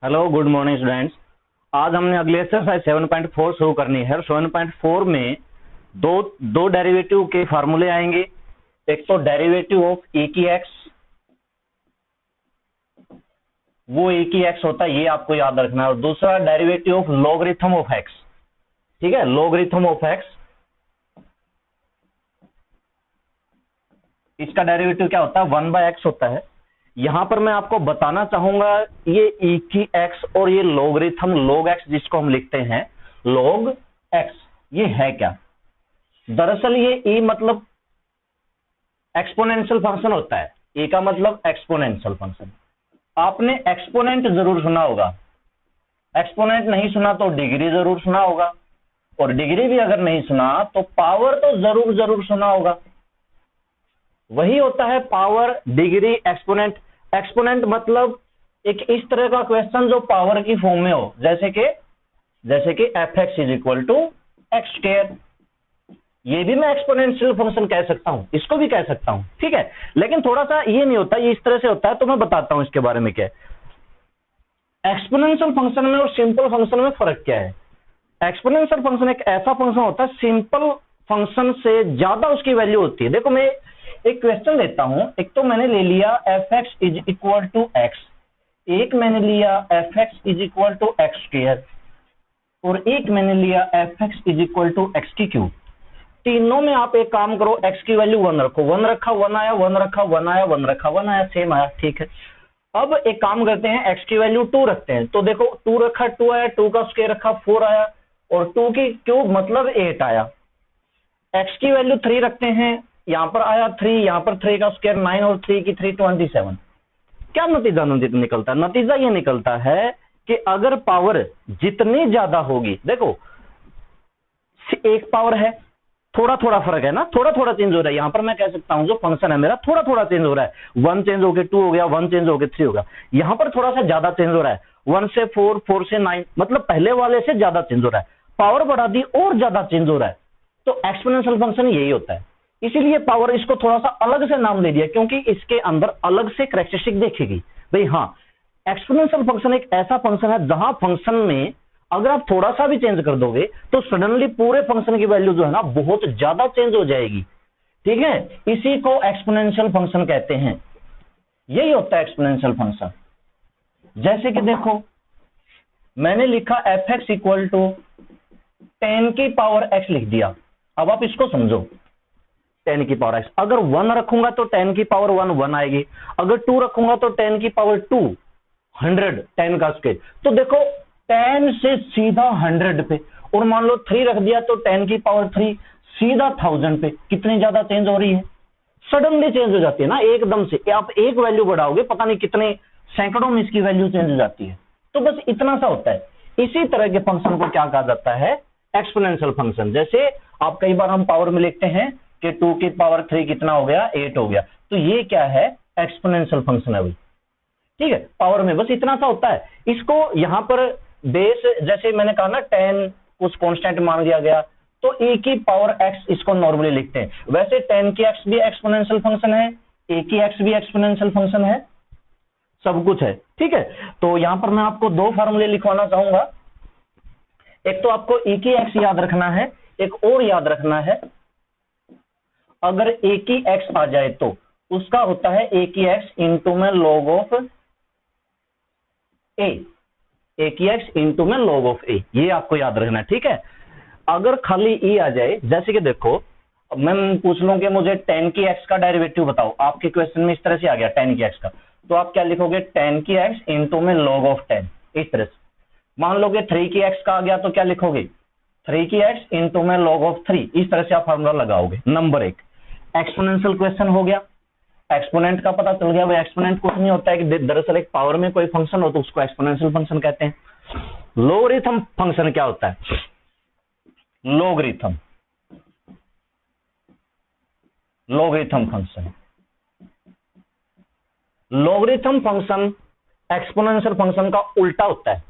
Hello, good morning students. आज हमने अगली एक्सरसाइज 7.4 शुरू करनी है। 7.4 में दो डेरिवेटिव के फार्मूले आएंगे। एक तो डेरिवेटिव ऑफ ए की एक्स, वो ए की एक्स होता है, ये आपको याद रखना है। और दूसरा derivative of logarithm of x. ठीक है, लॉगरिथम ऑफ एक्स, इसका डेरिवेटिव क्या होता है? 1/x होता है। यहां पर मैं आपको बताना चाहूंगा ये e की x और ये लॉगरिथम log x जिसको हम लिखते हैं log x, ये है क्या? दरअसल ये e मतलब एक्सपोनेंशियल फंक्शन होता है। e का मतलब एक्सपोनेंशियल फंक्शन। आपने एक्सपोनेंट जरूर सुना होगा, एक्सपोनेंट नहीं सुना तो डिग्री जरूर सुना होगा, और डिग्री भी अगर नहीं सुना तो पावर तो जरूर जरूर सुना होगा। वही होता है पावर, डिग्री, एक्सपोनेंट। एक्सपोनेंट मतलब एक इस तरह का क्वेश्चन जो पावर की फॉर्म में हो, जैसे कि fx is equal to x square. ये भी मैं एक्सपोनेंशियल फंक्शन कह सकता हूं, इसको भी कह सकता हूं, ठीक है। लेकिन थोड़ा सा ये नहीं होता, ये इस तरह से होता है, तो मैं बताता हूं इसके बारे में क्या है। एक्सपोनेंशियल फंक्शन में और सिंपल फंक्शन में फर्क क्या है? एक्सपोनेंशियल फंक्शन एक ऐसा फंक्शन होता है, सिंपल फंक्शन से ज्यादा उसकी वैल्यू होती है। देखो, मैं एक क्वेश्चन लेता हूं। एक तो मैंने ले लिया fx is equal to x, एक मैंने लिया fx is equal to x square, और एक मैंने लिया fx is equal to x की क्यूब। तीनों में आप एक काम करो, x की वैल्यू 1 रखो, 1 रखा 1 आया, 1 रखा 1 आया, 1 रखा 1 आया, सेम आया, ठीक है। अब एक काम करते हैं, x की वैल्यू 2 रखते हैं, तो देखो 2 रखा 2 आया, 2 का स्क्वायर रखा 4 आया, और 2 की क्यूब मतलब 8 आया। x की वैल्यू 3 रखते हैं, यहां पर आया 3, यहां पर 3 का स्क्वायर 9 और 3 की 3 27। क्या नतीजा निकलता है? नतीजा ये निकलता है कि अगर पावर जितनी ज्यादा होगी, देखो एक पावर है, थोड़ा थोड़ा फर्क है ना, थोड़ा थोड़ा चेंज हो रहा है। यहां पर मैं कह सकता हूं जो फंक्शन है मेरा थोड़ा थोड़ा चेंज हो रहा है, 1 चेंज होकर 2 हो गया, 1 चेंज होकर 3 हो गया। यहां पर थोड़ा सा ज्यादा चेंज हो रहा है, 1 से 4, 4 से 9, मतलब पहले वाले से ज्यादा चेंज हो रहा है। पावर बढ़ा दी और ज्यादा चेंज हो रहा है, तो एक्सपोनेंशियल फंक्शन यही होता है। इसीलिए पावर इसको थोड़ा सा अलग से नाम दे दिया, क्योंकि इसके अंदर अलग से कैरेक्टरिस्टिक देखेगी भाई। हाँ, एक्सपोनेंशियल फंक्शन एक ऐसा फंक्शन है जहां फंक्शन में अगर आप थोड़ा सा भी चेंज कर दोगे तो सडनली पूरे फंक्शन की वैल्यू जो है ना बहुत ज्यादा चेंज हो जाएगी, ठीक है। इसी को एक्सपोनेंशियल फंक्शन कहते हैं। यही होता है एक्सपोनेंशियल फंक्शन। जैसे कि देखो, मैंने लिखा fx इक्वल टू 10 की पावर x लिख दिया। अब आप इसको समझो, 10 की पावर x, अगर 1 रखूंगा तो 10 की पावर 1 1 आएगी, अगर 2 रखूंगा तो 10 की पावर 2 100, 10 का स्क्वायर। तो देखो 10 से सीधा 100 पे, और मान लो 3 रख दिया तो 10 की पावर 3 सीधा 1000 पे। कितनी ज्यादा चेंज हो रही है, सडनली चेंज हो जाती है ना एकदम से। आप एक वैल्यू बढ़ाओगे, पता नहीं कितने सैकड़ों में इसकी वैल्यू चेंज हो जाती है। तो बस इतना सा होता है। इसी तरह के फंक्शन को क्या कहा जाता है? Exponential function. जैसे आप कई बार हम पावर में लिखते हैं कि 2 की पावर 3 कितना हो गया? 8 हो गया। तो ये क्या है? एक्सपोनेंशियल फंक्शन है, ठीक है। पावर में बस इतना सा होता है। इसको यहां पर बेस, जैसे मैंने कहा ना 10 कुछ कांस्टेंट मान लिया गया, तो e की पावर x इसको नॉर्मली लिखते हैं। वैसे 10 की x भी एक्सपोनेंशियल फंक्शन है, a की x भी एक्सपोनेंशियल फंक्शन है, सब कुछ है, ठीक है। तो यहां पर मैं आपको दो फार्मूले लिखवाना चाहूंगा। एक तो आपको e की x याद रखना है, एक और याद रखना है, अगर a की x आ जाए तो उसका होता है a की x इंटू में log ऑफ a, a की x इंटू में log ऑफ a, ये आपको याद रखना है, ठीक है। अगर खाली e आ जाए, जैसे कि देखो मैं पूछ लूं कि मुझे 10 की x का डेरिवेटिव बताओ, आपके क्वेश्चन में इस तरह से आ गया 10 की x का, तो आप क्या लिखोगे? 10 की x इंटू में log ऑफ 10, इस तरह से। मान लो कि 3 की x का आ गया तो क्या लिखोगे? 3 की x इंटू में log ऑफ 3, इस तरह से आप फॉर्मूला लगाओगे। नंबर 1 एक्सपोनेंशियल क्वेश्चन हो गया, एक्सपोनेंट का पता चल गया। वो एक्सपोनेंट कुछ नहीं होता है कि दरअसल एक पावर में कोई फंक्शन हो तो उसको एक्सपोनेंशियल फंक्शन कहते हैं। लॉगरिथम फंक्शन क्या होता है? Logarithm function, logarithm function exponential function का उल्टा होता है,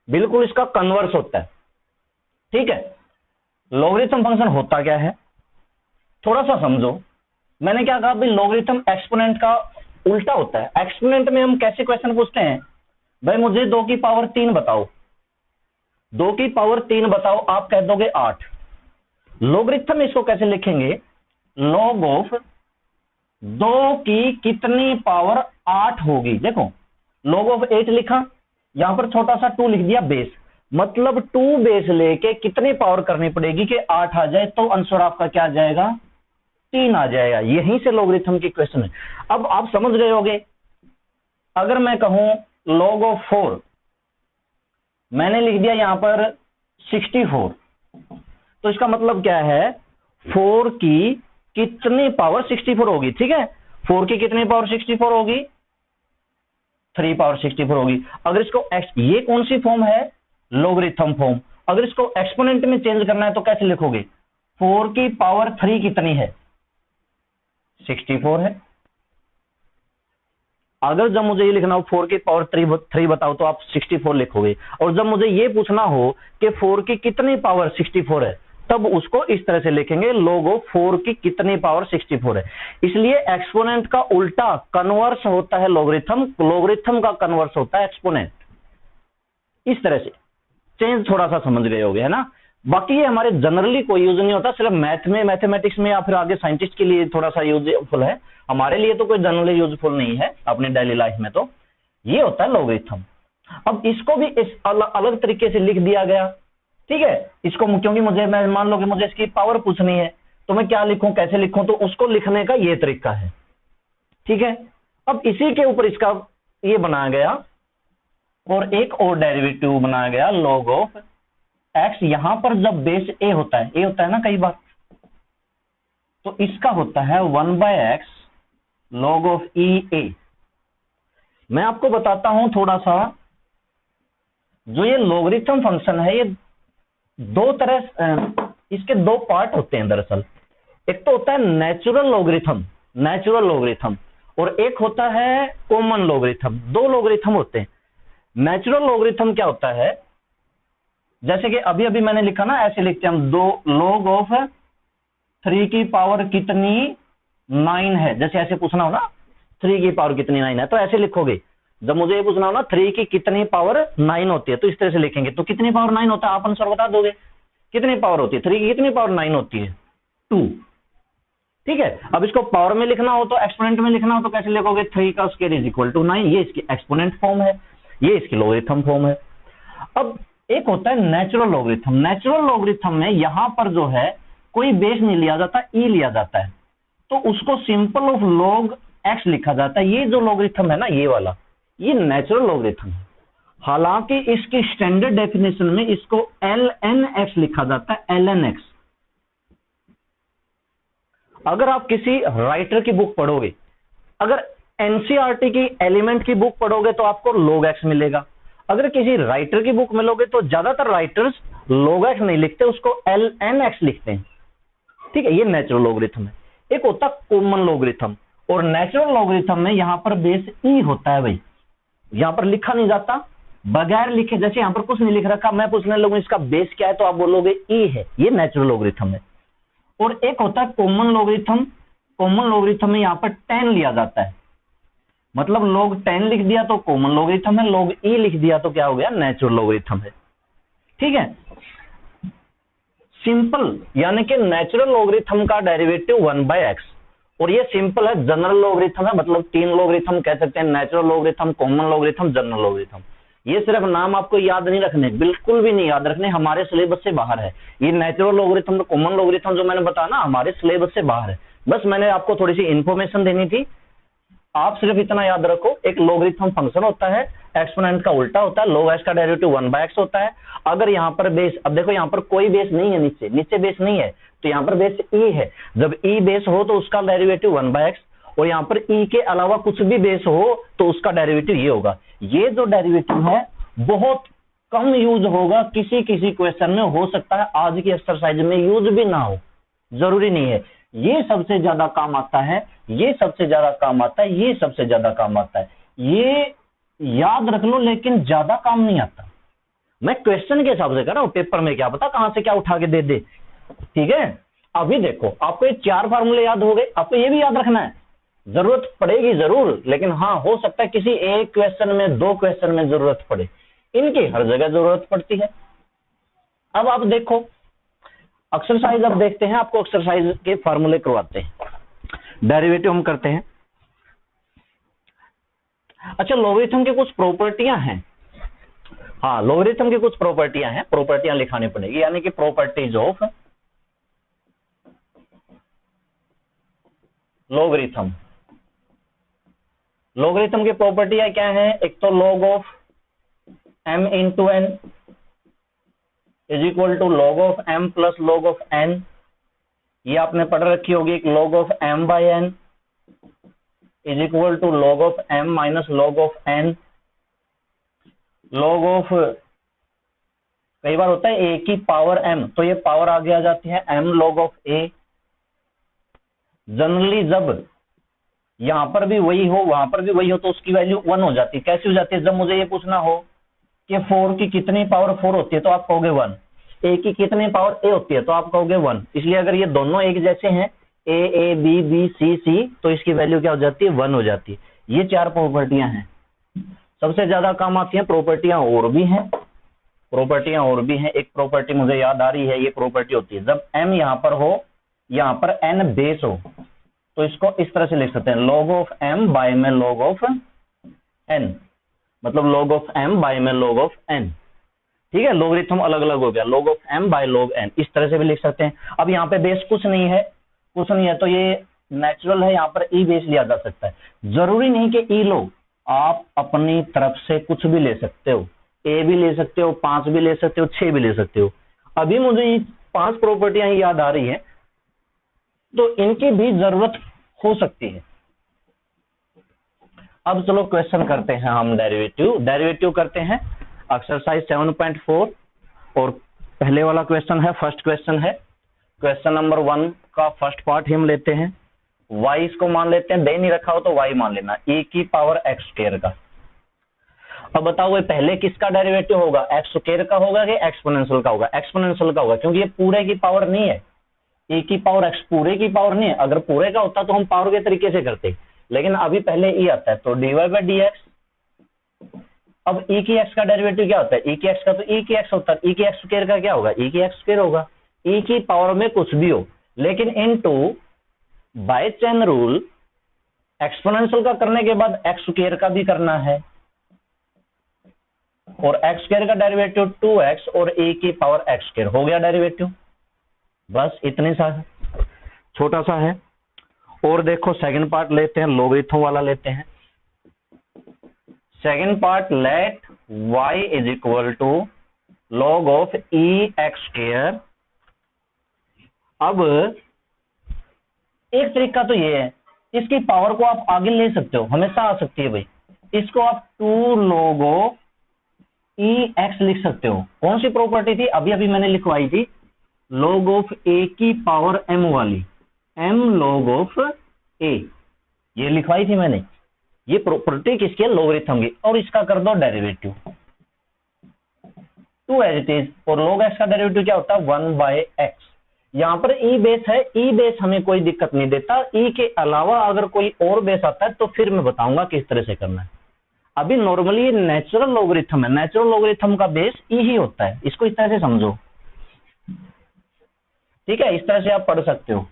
बिल्कुल इसका कन्वर्स होता है, ठीक है। लॉगरिथम फंक्शन होता क्या है थोड़ा सा समझो। मैंने क्या कहा भाई? लॉगरिथम एक्सपोनेंट का उल्टा होता है। एक्सपोनेंट में हम कैसे क्वेश्चन पूछते हैं? भाई मुझे 2 की पावर 3 बताओ, 2 की पावर 3 बताओ, आप कह दोगे 8। लोगरिथम इसको कैसे लिखेंगे, लॉग ऑफ 2 की कितनी पावर 8 होगी। देखो लॉग ऑफ 8 लिखा, यहां पर छोटा सा 2 लिख दिया बेस, मतलब 2 बेस लेके कितनी पावर करनी पड़ेगी कि 8 आ जाए, तो आंसर आपका क्या आ जाएगा, 3 आ जाएगा। यहीं से लोगरिथम की क्वेश्चन है। अब आप समझ गए होगे, अगर मैं कहूं लॉग ऑफ 4, मैंने लिख दिया यहां पर 64, तो इसका मतलब क्या है, 4 की कितनी पावर 64 होगी। ठीक है, 4 की कितनी पावर 64 होगी, 3 पावर 64 होगी। अगर इसको ये कौन सी फॉर्म है, लोगरिथम फॉर्म। अगर इसको एक्सपोनेंट में चेंज करना है तो कैसे लिखोगे, 4 की पावर 3 कितनी है, 64 है। अगर जब मुझे ये लिखना हो 4 की पावर 3 बताओ, तो आप 64 लिखोगे। और जब मुझे ये पूछना हो कि 4 की कितनी पावर 64 है, तब उसको इस तरह से लिखेंगे, log ऑफ 4 की कितनी पावर 64 है। इसलिए एक्सपोनेंट का उल्टा कन्वर्स होता है लोगरिथम, लोगरिथम का कन्वर्स होता है एक्सपोनेंट। इस तरह से चेंज थोड़ा सा समझ गए होगे, है ना। बाकी ये हमारे जनरली कोई यूज नहीं होता, सिर्फ मैथ में, मैथमेटिक्स में या फिर आगे साइंटिस्ट के लिए थोड़ा सा यूजफुल है, हमारे लिए तो कोई जनरली यूजफुल नहीं है अपने डेली लाइफ में। तो ये होता है लोगरिथम। अब इसको भी इस अलग तरीके से लिख दिया गया। ठीक है, इसको क्योंकि मुझे, मैं मान लो कि मुझे इसकी पावर पूछनी है, तो मैं क्या लिखूं, कैसे लिखूं, तो उसको लिखने का ये तरीका है। ठीक है, अब इसी के ऊपर इसका ये बनाया गया, और एक और डेरिवेटिव बनाया गया log ऑफ x। यहां पर जब बेस a होता है ना कई बार, तो इसका होता है 1/x log ऑफ EA। मैं आपको बताता हूं थोड़ा सा, जो ये लोगरिथम फंक्शन है, ये दो तरह, इसके 2 पार्ट होते हैं दरअसल। एक तो होता है नेचुरल लोगरिथम, और एक होता है कॉमन लोगरिथम। 2 लोगरिथम होते हैं। नेचुरल लोगरिथम क्या होता है, जैसे कि अभी अभी मैंने लिखा ना, ऐसे लिखते हैं हम, 2 log ऑफ 3 की पावर कितनी 9 है। जैसे ऐसे पूछना हो ना, 3 की पावर कितनी 9 है, तो ऐसे लिखोगे। जब मुझे ये पूछना हो ना 3 की कितनी पावर 9 होती है, तो इस तरह से लिखेंगे। तो कितनी पावर 9 होता है, आप आंसर बता दोगे। कितनी पावर होती है 3 की, कितनी पावर 9 होती है, 2। ठीक है, अब इसको पावर में लिखना हो, तो एक्सपोनेंट में लिखना हो, तो कैसे लिखोगे, 3 का स्क्वायर इज इक्वल टू 9। ये इसकी एक्सपोनेंट फॉर्म है, ये इसकी लोगरिथम फॉर्म है। अब एक होता है नेचुरल लोगरिथम। नेचुरल लोगरिथम में यहां पर जो है कोई बेस नहीं लिया जाता, ई लिया जाता है, तो उसको सिंपल ऑफ log x लिखा जाता है। ये जो लोगरिथम है ना, ये वाला, ये नेचुरल लोगरिथम है। हालांकि इसकी स्टैंडर्ड डेफिनेशन में इसको ln(x) लिखा जाता है, ln(x). अगर आप किसी राइटर की बुक पढ़ोगे, अगर एनसीईआरटी की एलिमेंट की बुक पढ़ोगे, तो आपको log x मिलेगा। अगर किसी राइटर की बुक मिलोगे, तो ज्यादातर राइटर्स log x नहीं लिखते, उसको ln(x) लिखते हैं। ठीक है, ये नेचुरल लोगरिथम है। एक होता है कॉमन लोगरिथम, और नेचुरल लोगरिथम में यहां पर बेस ई होता है भाई, यहां पर लिखा नहीं जाता, बगैर लिखे, जैसे यहां पर कुछ नहीं लिख रखा, मैं पूछने लगूं इसका बेस क्या है, तो आप बोलोगे ई है, ये नेचुरल लोगरिथम है। और एक होता है कॉमन लोगरिथम। कॉमन लोगरिथम में यहां पर 10 लिया जाता है, मतलब log 10 लिख दिया तो कॉमन लोगरिथम है, log e लिख दिया तो क्या हो गया, नेचुरल लोगरिथम है। ठीक है, सिंपल यानी कि नेचुरल लोगरिथम का डेरिवेटिव 1/x, और ये सिंपल है, जनरल लोगरिथम है, मतलब 3 लोगरिथम कह सकते हैं, natural logarithm, common logarithm, general logarithm. ये सिर्फ नाम आपको याद नहीं रखने, बिल्कुल भी नहीं याद रखने, हमारे सिलेबस से बाहर है। ये नेचुरल लोगरिथम तो कॉमन लोगरिथम जो मैंने बताया ना, हमारे सिलेबस से बाहर है। बस मैंने आपको थोड़ी सी इंफॉर्मेशन देनी थी। आप सिर्फ इतना याद रखो, एक लोगरिथम फंक्शन होता है, एक्सपोनेंट का उल्टा होता है, log x का डेरिवेटिव 1/x होता है। अगर यहाँ पर बेस, अब देखो यहाँ पर कोई बेस नहीं है, नीचे बेस नहीं है, तो यहाँ पर बेस e है। जब e बेस हो तो उसका डेरिवेटिव 1/x, और यहाँ पर e के अलावा कुछ भी बेस हो तो उसका डेरिवेटिव ये होगा। ये जो डेरिवेटिव है बहुत कम यूज होगा, किसी किसी क्वेश्चन में हो सकता है आज की एक्सरसाइज में यूज भी ना हो, जरूरी नहीं है। ये सबसे ज्यादा काम आता है, ये सबसे ज्यादा काम आता है, ये सबसे ज्यादा काम आता है। ये याद रख लो, लेकिन ज्यादा काम नहीं आता। मैं क्वेश्चन के हिसाब से कर रहा हूं, पेपर में क्या पता कहां से क्या उठा के दे दे। ठीक है, अभी देखो आपको ये 4 फार्मूले याद हो गए, आपको ये भी याद रखना है। जरूरत पड़ेगी जरूर, लेकिन हाँ हो सकता है किसी एक क्वेश्चन में, दो क्वेश्चन में जरूरत पड़े, इनकी हर जगह जरूरत पड़ती है। अब आप देखो एक्सरसाइज, अब देखते हैं, आपको एक्सरसाइज के फॉर्मूले करवाते हैं, डेरिवेटिव हम करते हैं। अच्छा, लॉगरिथम की कुछ प्रॉपर्टियां हैं। हाँ, लॉगरिथम की कुछ प्रॉपर्टियां हैं, प्रॉपर्टियां लिखानी पड़ेगी, यानी कि प्रॉपर्टीज ऑफ लॉगरिथम। लॉगरिथम की प्रॉपर्टियां क्या है? एक तो log of m into n is equal to log of m plus log of n। ये आपने पढ़ रखी होगी। log of m by n is equal to log of m minus log of n। log of, कई बार होता है a की पावर m, तो ये पावर आगे आ जाती है m log of a। Generally जब यहां पर भी वही हो, वहां पर भी वही हो, तो उसकी वैल्यू 1 हो जाती है। कैसी हो जाती है? जब मुझे ये पूछना हो कि 4 की कितनी पावर 4 होती है, तो आप कहोगे 1। a की कितनी पावर a होती है, तो आप कहोगे 1। इसलिए अगर ये दोनों एक जैसे हैं, a b b c c, तो इसकी वैल्यू क्या हो जाती है? 1 हो जाती है। ये 4 प्रॉपर्टियां हैं, सबसे ज्यादा काम आती हैं। प्रॉपर्टियां और भी हैं, प्रॉपर्टियां और भी हैं। एक प्रॉपर्टी मुझे याद आ रही है, ये प्रॉपर्टी होती है जब m यहां पर हो, यहां पर n बेस हो, तो इसको इस तरह से लिख सकते हैं, log ऑफ m बाय में log ऑफ n, मतलब log ऑफ m बाय में log ऑफ n। ठीक है, लॉगरिथम अलग अलग हो गया, log of m by log n, इस तरह से भी लिख सकते हैं। अब यहाँ पे बेस कुछ नहीं है, कुछ नहीं है, तो ये नेचुरल है, यहाँ पर e बेस लिया जा सकता है। जरूरी नहीं कि e लो, आप अपनी तरफ से कुछ भी ले सकते हो, a भी ले सकते हो, 5 भी ले सकते हो, 6 भी ले सकते हो। अभी मुझे ये 5 प्रॉपर्टियां याद आ रही है, तो इनकी भी जरूरत हो सकती है। अब चलो क्वेश्चन करते हैं हम, डेरिवेटिव करते हैं, एक्सरसाइज 7.4। और पहले वाला क्वेश्चन है, फर्स्ट क्वेश्चन है, क्वेश्चन नंबर 1 का फर्स्ट पार्ट हम लेते हैं। y इसको मान लेते हैं, दे नहीं रखा हो तो y मान लेना, e की पावर x स्क्वायर का। अब बताओ ये पहले किसका डेरिवेटिव होगा? x स्क्वायर का होगा कि एक्सपोनेंशियल का होगा? एक्सपोनेंशियल का होगा, क्योंकि ये पूरे की पावर नहीं है, e की पावर x पूरे की पावर नहीं है। अगर पूरे का होता तो हम पावर के तरीके से करते, लेकिन अभी पहले e आता है, तो dy बाई डी एक्स। अब e की x का डेरिवेटिव क्या होता है? e की x का तो e की x होता है, e की x स्क्वायर का क्या होगा? e की x स्क्वायर होगा। e की पावर में कुछ भी हो, लेकिन into bye chain rule exponential का करने के बाद x स्क्वायर का भी करना है, और x स्क्वायर का डेरिवेटिव 2x और a की पावर x स्क्वायर हो गया डेरिवेटिव। बस इतने सा है, छोटा सा है। और देखो सेकंड पार्ट लेते हैं, लॉगरिथम वाला लेते हैं। Second part, let y is equal to log of e x square. अब एक तरीका तो ये है, इसकी पावर को आप आगे ले सकते हो, हमेशा आ सकती है भाई। इसको आप 2 log ऑफ e x लिख सकते हो। कौन सी प्रॉपर्टी थी? अभी अभी मैंने लिखवाई थी, log ऑफ a की पावर m वाली, m log ऑफ a, ये लिखवाई थी मैंने। ये प्रॉपर्टी किसकी है? लॉगरिथम की। और इसका कर दो डेरिवेटिव 2 एज इट इज, और log x का डेरिवेटिव क्या होता है? 1 बाय x। यहां पर e बेस है, e बेस हमें कोई दिक्कत नहीं देता। e के अलावा अगर कोई और बेस आता है तो फिर मैं बताऊंगा किस तरह से करना है। अभी नॉर्मली नेचुरल लॉगरिथम है, नेचुरल लॉगरिथम का बेस e ही होता है, इसको इस तरह से समझो। ठीक है, इस तरह से आप पढ़ सकते हो,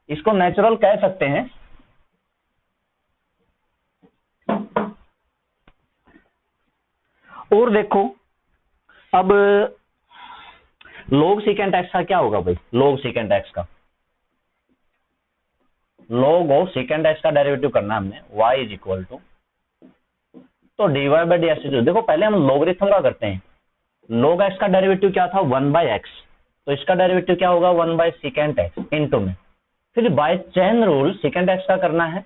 इसको नेचुरल कह सकते हैं। और देखो अब log सेकेंड x का क्या होगा भाई? log सेकेंड x का, log ऑफ सेकेंड x का डेरिवेटिव करना है हमने, y इज इक्वल टू, तो dy बाई डी एक्स। देखो पहले हम लॉगरिथम का करते हैं। log x का डेरिवेटिव क्या था? 1 बाई x, तो इसका डेरिवेटिव क्या होगा? 1 बाई सेकेंड x इंटू में, फिर by chain rule second x का करना है,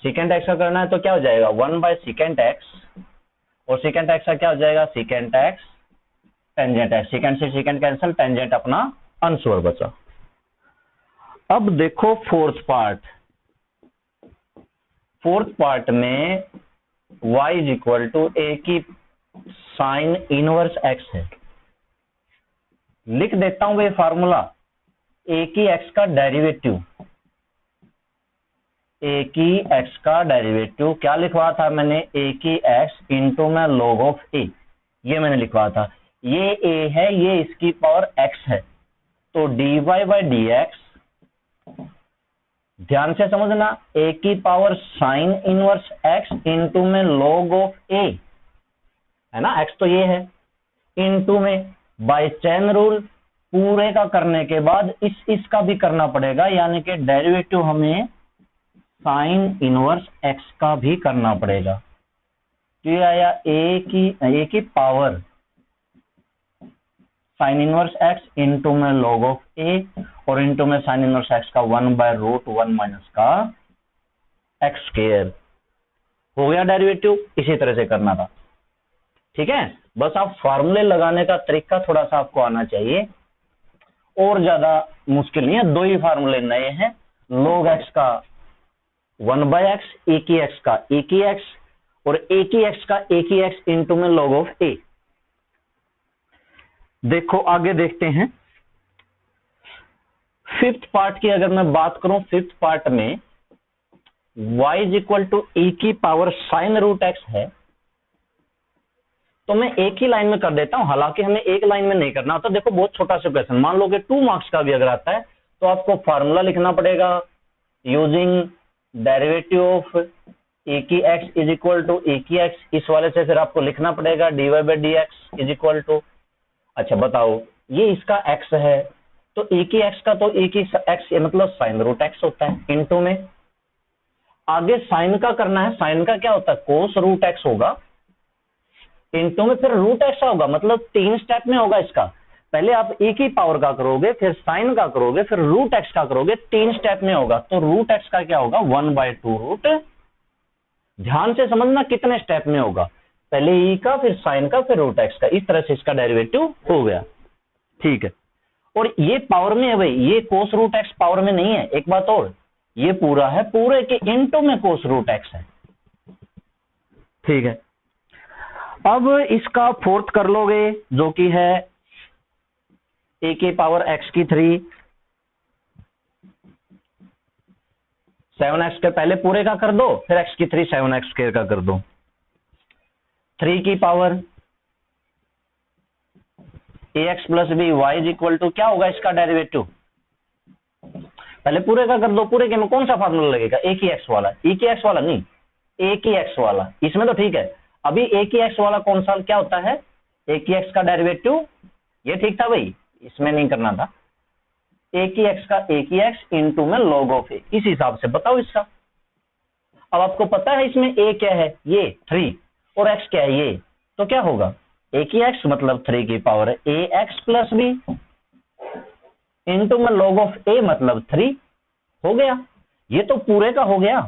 सेकेंड x का करना है, तो क्या हो जाएगा? 1 बाय सेकेंड x, और सेकेंड x का क्या हो जाएगा? Second x tangent x, second से सेकेंड कैंसिल, टेंजेंट अपना आंसर बचा। अब देखो फोर्थ पार्ट में y is equal to a की साइन इनवर्स x है। लिख देता हूं ये फार्मूला, ए की एक्स का डेरिवेटिव, ए की एक्स का डेरिवेटिव क्या लिखवा था मैंने, ए की एक्स इंटू में log ऑफ ए, ये मैंने लिखवा था। ये ए है, ये इसकी पावर एक्स है, तो dy बाई डी एक्स, ध्यान से समझना, ए की power sign inverse x into में log ऑफ ए, है ना, एक्स तो ये है, इंटू में बाय चेन रूल, पूरे का करने के बाद इसका भी करना पड़ेगा, यानी कि डेरिवेटिव हमें साइन इनवर्स एक्स का भी करना पड़ेगा। तो ये आया ए की power sign inverse x into में log ऑफ ए, और इंटू में साइन इनवर्स एक्स का 1/√1 माइनस का एक्स स्क्वायर, हो गया डेरिवेटिव। इसी तरह से करना था, ठीक है। बस आप फार्मूले लगाने का तरीका थोड़ा सा आपको आना चाहिए, और ज्यादा मुश्किल नहीं है। दो ही फार्मूले नए हैं, log एक्स का 1/x, ए की एक्स का ए की एक्स, और ए की एक्स का ए की एक्स इंटू में log ऑफ ए। देखो आगे देखते हैं, फिफ्थ पार्ट की अगर मैं बात करूं, फिफ्थ पार्ट में y is equal to e की पावर साइन रूट एक्स है, तो मैं एक ही लाइन में कर देता हूं, हालांकि हमें एक लाइन में नहीं करना होता। देखो बहुत छोटा सा क्वेश्चन, मान लो कि 2 मार्क्स का भी अगर आता है तो आपको फार्मूला लिखना पड़ेगा यूजिंग डेरिवेटिव ऑफ ए की x is equal to a की एक्स, इस वाले से फिर आपको लिखना पड़ेगा dy by d x is equal to, अच्छा बताओ ये इसका x है, तो ए की एक्स का तो ए की एक्स मतलब साइन रूट एक्स होता है, इंटू में आगे साइन का करना है, साइन का क्या होता है, कोस रूट एक्स होगा, इंटू में फिर रूट एक्स होगा, मतलब 3 स्टेप में होगा इसका। पहले आप ए की पावर का करोगे, फिर साइन का करोगे, फिर रूट एक्स का करोगे, 3 स्टेप में होगा। तो रूट एक्स का क्या होगा, 1/2 रूट, ध्यान से समझना कितने स्टेप में होगा, पहले ई का, फिर साइन का, फिर रूट एक्स का, इस तरह से इसका डेरिवेटिव हो गया, ठीक है। और ये पावर में है भाई, ये कोस रूट एक्स पावर में नहीं है। एक बात और, ये पूरा है, पूरे के इंटू में कोस रूट एक्स है, ठीक है। अब इसका फोर्थ कर लोगे, जो कि है ए की पावर एक्स की 3, 7x के पहले पूरे का कर दो, फिर x की 3 7x स्क्वायर का कर दो, 3 की power ax plus b y is equal to, क्या होगा इसका डेरिवेटिव, पहले पूरे का कर दो। पूरे के में कौन सा फार्मूला लगेगा, ए की एक्स वाला, ई की एक्स वाला नहीं, ए की एक्स वाला, इसमें तो ठीक है। अभी ए की एक्स वाला कौन सा क्या होता है, ए की एक्स का डेरिवेटिव, ये ठीक था भाई, इसमें नहीं करना था। ए की एक्स का ए की एक्स इंटू में log ऑफ ए, इस हिसाब से बताओ इसका। अब आपको पता है इसमें ए क्या है, ये 3, और एक्स क्या है ये, तो क्या होगा, ए की एक्स मतलब 3 की पावर है ए एक्स प्लस बी, इंटू में log ऑफ ए मतलब 3, हो गया। ये तो पूरे का हो गया।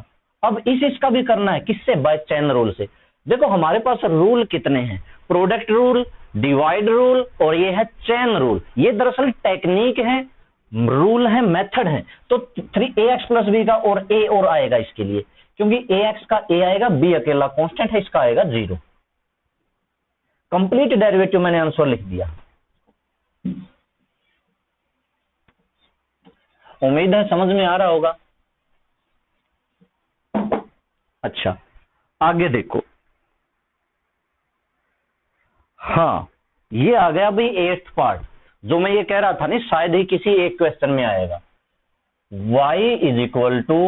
अब इसका भी करना है, किससे, बाय चेन रूल से। देखो हमारे पास रूल कितने हैं, प्रोडक्ट रूल, डिवाइड रूल, और ये है चेन रूल। ये दरअसल टेक्निक है, रूल है, मेथड है। तो 3ax प्लस बी का और ए और आएगा इसके लिए, क्योंकि ax का a आएगा, b अकेला कांस्टेंट है, इसका आएगा 0। कंप्लीट डेरिवेटिव मैंने आंसर लिख दिया। उम्मीद है समझ में आ रहा होगा। अच्छा आगे देखो, हाँ ये आ गया भाई 8th पार्ट, जो मैं ये कह रहा था नहीं, शायद ही किसी एक क्वेश्चन में आएगा। y is equal to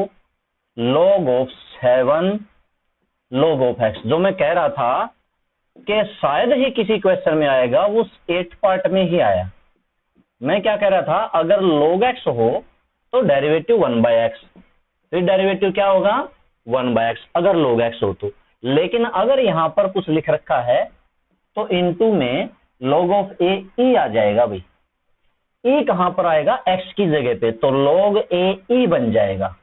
log of 7 log of x, जो मैं कह रहा था कि शायद ही किसी क्वेश्चन में आएगा, वो 8th पार्ट में ही आया। मैं क्या कह रहा था, अगर log x हो तो डेरिवेटिव 1/x, फिर डेरिवेटिव क्या होगा 1/x, अगर log x हो तो। लेकिन अगर यहां पर कुछ लिख रखा है तो इनटू में log ऑफ ए ई आ जाएगा भाई। ई कहां पर आएगा, x की जगह पे, तो log ए ई बन जाएगा।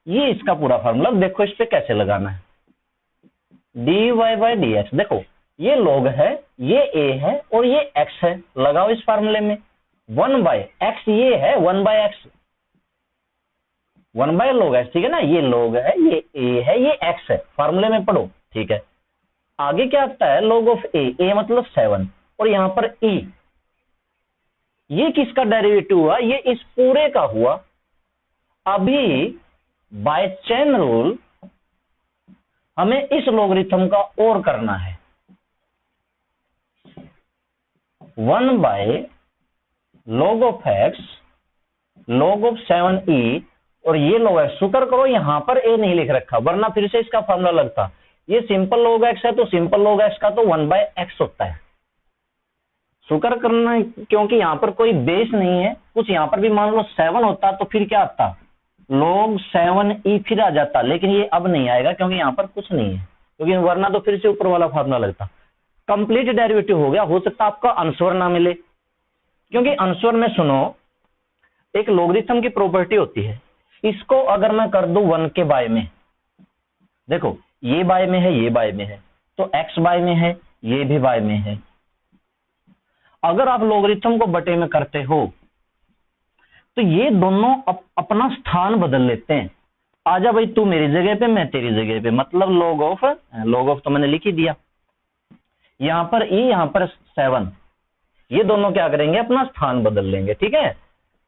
ये इसका पूरा फार्मूला, देखो इस पे कैसे लगाना है, dy बाई डी एक्स। देखो ये log है, ये a है, और ये x है, लगाओ इस फार्मूले में। 1/x ये है, 1/x 1/log x, ठीक है ना, ये log है, ये a है, ये x है, फार्मूले में पढ़ो, ठीक है। आगे क्या आता है, log ऑफ a, a मतलब 7, और यहां पर e, ये किसका डेरिवेटिव हुआ? ये इस पूरे का हुआ। अभी बाय चेन रूल हमें इस लोगरिथम का और करना है। 1 by log of x log of 7e, और ये log x, शुक्र करो यहां पर a नहीं लिख रखा, वरना फिर से इसका फॉर्मूला लगता। ये सिंपल log x है तो सिंपल log x का तो 1 बाय x होता है। शुक्र करना, क्योंकि यहां पर कोई बेस नहीं है। कुछ यहां पर भी मान लो 7 होता तो फिर क्या आता? log 7e फिर आ जाता, लेकिन ये अब नहीं आएगा क्योंकि यहां पर कुछ नहीं है, क्योंकि वरना तो फिर से ऊपर वाला फॉर्मूला लगता। कंप्लीट डेरिवेटिव हो गया। हो सकता आपका आंसर ना मिले, क्योंकि आंसर में सुनो, एक लोगरिथम की प्रॉपर्टी होती है, इसको अगर मैं कर दूं 1 के बाय में, देखो ये बाय में है, ये बाय में है, तो x बाय में है, ये भी बाय में है। अगर आप लोगरिथम को बटे में करते हो तो ये दोनों अपना स्थान बदल लेते हैं। आजा भाई, तू मेरी जगह पे, मैं तेरी जगह पे, मतलब log ऑफ तो मैंने लिख ही दिया। यहां पर e, यहां पर 7, ये दोनों क्या करेंगे? अपना स्थान बदल लेंगे। ठीक है,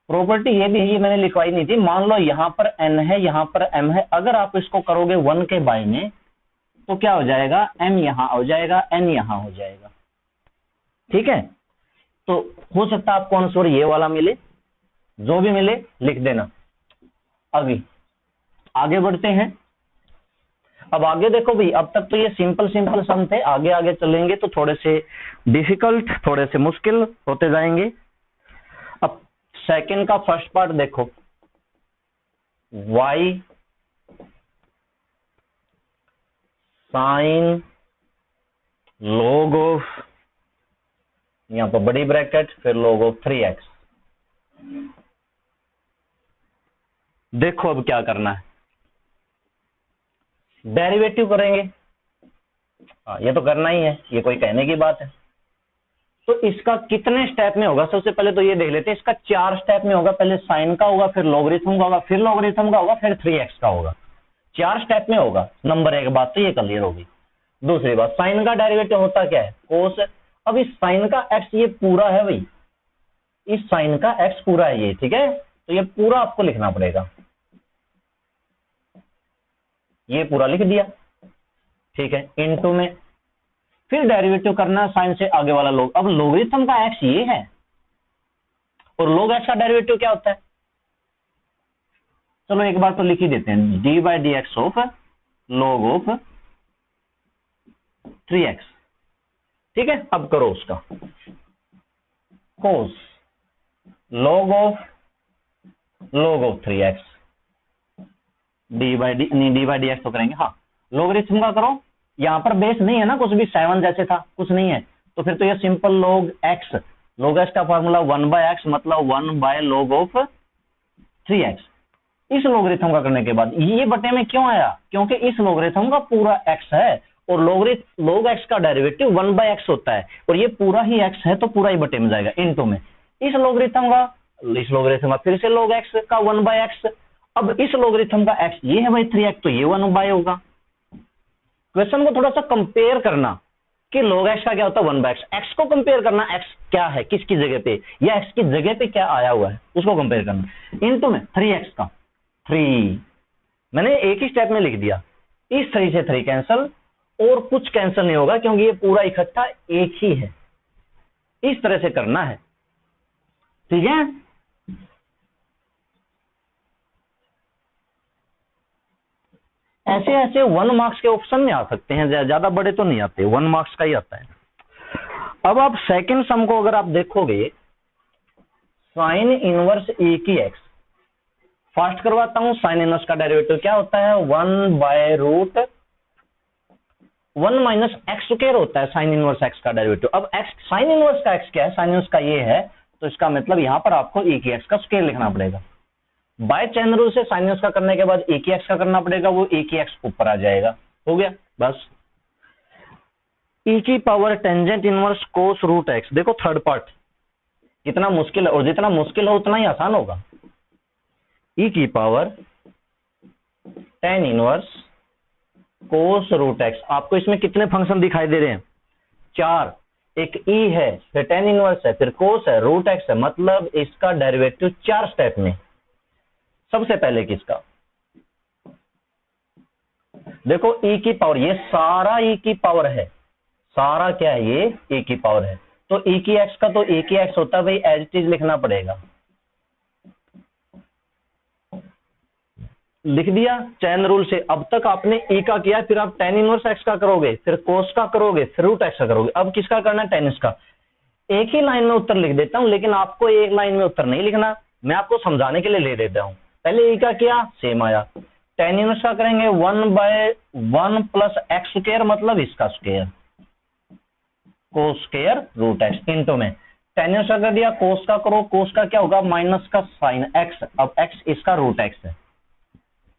प्रॉपर्टी ये भी ये मैंने लिखवाई नहीं थी। मान लो यहां पर n है, यहां पर m है, अगर आप इसको करोगे 1 के बाय में तो क्या हो जाएगा? m यहां हो जाएगा, n यहां हो जाएगा। ठीक है, तो हो सकता है आपको आंसर ये वाला मिले, जो भी मिले लिख देना। अभी आगे बढ़ते हैं। अब आगे देखो भाई, अब तक तो ये सिंपल सिंपल सम थे, आगे आगे चलेंगे तो थोड़े से डिफिकल्ट, थोड़े से मुश्किल होते जाएंगे। अब सेकंड का फर्स्ट पार्ट देखो, y साइन log ऑफ, यहां पर बड़ी ब्रैकेट, फिर log ऑफ 3x। देखो अब क्या करना है, डेरिवेटिव करेंगे। ये तो करना ही है, ये कोई कहने की बात है। तो इसका कितने स्टेप में होगा? सबसे पहले तो ये देख लेते हैं, इसका 4 स्टेप में होगा। पहले साइन का होगा, फिर लोगरिथम का होगा, फिर लोगरिथम का होगा, फिर 3x का होगा। 4 स्टेप में होगा। नंबर 1 बात तो ये क्लियर होगी। दूसरी बात, साइन का डेरिवेटिव होता क्या है? कोस। अब इस साइन का x ये पूरा है भाई, इस साइन का x पूरा है ये, ठीक है, तो ये पूरा आपको लिखना पड़ेगा। ये पूरा लिख दिया, ठीक है, इनटू में फिर डेरिवेटिव करना साइन से आगे वाला लोग। अब लोगरिथम का x ये है, और log x का डेरिवेटिव क्या होता है? चलो एक बार तो लिख ही देते हैं, D by d x of log of 3x। ठीक है, अब करो उसका कोस log of 3x, D by d x तो करेंगे। हाँ, लोगरिथम का करो, यहां पर बेस नहीं है ना कुछ भी, 7 जैसे था कुछ नहीं है, तो फिर तो ये सिंपल log x का फॉर्मूला 1 बाय x, मतलब 1 बाय log ऑफ 3x। इस लोगरिथम का करने के बाद ये बटे में क्यों आया? क्योंकि इस लोगरिथम का पूरा x है, और log x का डेरिवेटिव 1 बाय x होता है, और ये पूरा ही x है तो पूरा ही बटे में जाएगा, इनटू में इस लोगरिथम का फिर से log x का 1 बाय x। अब इस लोगरिथम का x ये है भाई 3x, तो ये 1 बाय होगा। क्वेश्चन को थोड़ा सा कंपेयर करना कि log x का क्या होता है 1 बाय x को कंपेयर करना, x क्या है किसकी जगह पे, या x की जगह पे क्या आया हुआ है उसको कंपेयर करना। इनटू में 3x का 3 मैंने एक ही स्टेप में लिख दिया। इस 3 से 3 कैंसल, और कुछ कैंसिल नहीं होगा क्योंकि ये पूरा इकट्ठा एक ही है। इस तरह से करना है, ठीक है। ऐसे ऐसे 1 मार्क्स के ऑप्शन में आ सकते हैं, ज्यादा बड़े तो नहीं आते, 1 मार्क्स का ही आता है। अब आप सेकंड सम को अगर आप देखोगे, साइन इनवर्स ए की एक्स, फास्ट करवाता हूं। साइन इनवर्स का डेरिवेटिव क्या होता है? 1 by root 1 minus x square होता है साइन इनवर्स एक्स का डेरिवेटिव। अब एक्स, साइन इनवर्स का एक्स क्या है? साइन इनवर्स का ये है, तो इसका मतलब यहां पर आपको ए की एक्स का स्क्वायर लिखना पड़ेगा। बाय चेन रूल से साइन इनवर्स का करने के बाद ए की एक्स का करना पड़ेगा, वो ए की एक्स ऊपर आ जाएगा। हो गया बस। ई की power tangent inverse cos root x, देखो थर्ड पार्ट कितना मुश्किल है, और जितना मुश्किल हो उतना ही आसान होगा। ई की power tan inverse cos root x, आपको इसमें कितने फंक्शन दिखाई दे रहे हैं? 4। एक ई है, फिर tan इनवर्स है, फिर कोस है, रूट एक्स है, मतलब इसका डेरिवेटिव 4 स्टेप में। सबसे पहले किसका, देखो e की पावर, ये सारा e की पावर है, सारा क्या है, ये e की पावर है, तो e की x का तो e की x होता है भाई, एज इट इज लिखना पड़ेगा। लिख दिया चैन रूल से। अब तक आपने e का किया, फिर आप tan इनवर्स x का करोगे, फिर cos का करोगे, फिर रूट x का करोगे। अब किसका करना है, tan का। एक ही लाइन में उत्तर लिख देता हूं, लेकिन आपको एक लाइन में उत्तर नहीं लिखना, मैं आपको समझाने के लिए ले देता हूं। पहले e का किया, सेम आया। tan इनवर्स का करेंगे 1/1 प्लस एक्स स्क्वायर, मतलब इसका square, cos square root x into में tan इनवर्स का कर दिया, कोस का करो, कोस का क्या होगा, माइनस का साइन x, अब x इसका रूट x है,